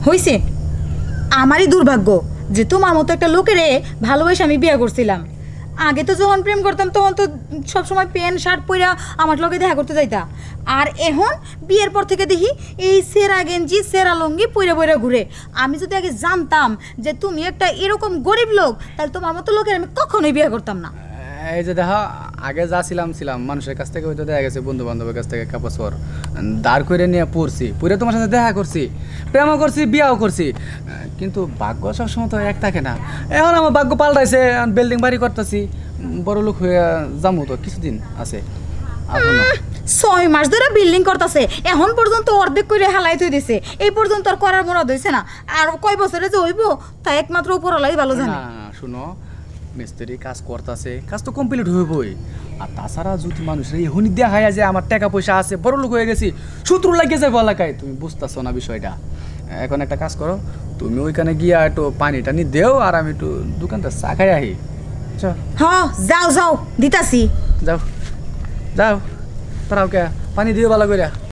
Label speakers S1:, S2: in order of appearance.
S1: হইছে আমারই দুর্ভাগ্য যে তোমার মতো একটা লোকেরে ভালোবেসে আমি বিয়ে করছিলাম। আগে তো যখন প্রেম করতাম তখন তো সবসময় প্যান্ট শার্ট পইরা আমার লগে দেখা করতে যাইতা, আর এখন বিয়ের পর থেকে দেখি এই সেরা গেঞ্জি সেরা লুঙ্গি পইরা পইরা ঘুরে। আমি যদি আগে জানতাম যে তুমি একটা এরকম গরিব লোক, তাহলে তোমার মতো লোকের আমি কখনোই বিয়ে করতাম না।
S2: এই যে দেখা আগে যা ছিলাম মানুষের কাছ থেকে হয়তো দেখা গেছে, বন্ধু বান্ধবের কাছ থেকে কাপড় চোপড় দাঁড় করে নিয়ে পড়ছি, পড়ে তোমার সাথে দেখা করছি, প্রেমও করছি, বিয়াও করছি, কিন্তু ভাগ্য সবসময় তো এক থাকে না। এখন আমার ভাগ্য পাল্টাইছে, বিল্ডিং বাড়ি করতেছি, বড় লোক হয়ে যাবো তো কিছুদিন আছে।
S1: 6 মাস ধরে বিল্ডিং করতেছে, এখন পর্যন্ত অর্ধেক করে হালাই থই দিছে, এই পর্যন্ত আর করার মুরাদ হইছে না। আর কয় বছরে যে হইব তা একমাত্র উপরওয়ালাই ভালো জানে।
S2: না শুনো, মিস্ত্রি কাজ করতেছে, কাজ তো কমপ্লিট হইবই। আর তাছাড়া যদি মানুষের এখনই দেখায় যে আমার টাকা পয়সা আছে, বড় লোক হয়ে গেছি, শত্রু লাগিয়ে যাবে এলাকায়, তুমি বুঝতেছো না বিষয়টা। এখন একটা কাজ করো, তুমি ওইখানে গিয়া একটু পানি টানি দেও, আর আমি একটু দোকানটা চা খাই আহি।
S1: হ্যাঁ যাও যাও দিতাছি।
S2: যাও যাও, তারাও কে পানি দিও ভালো করে।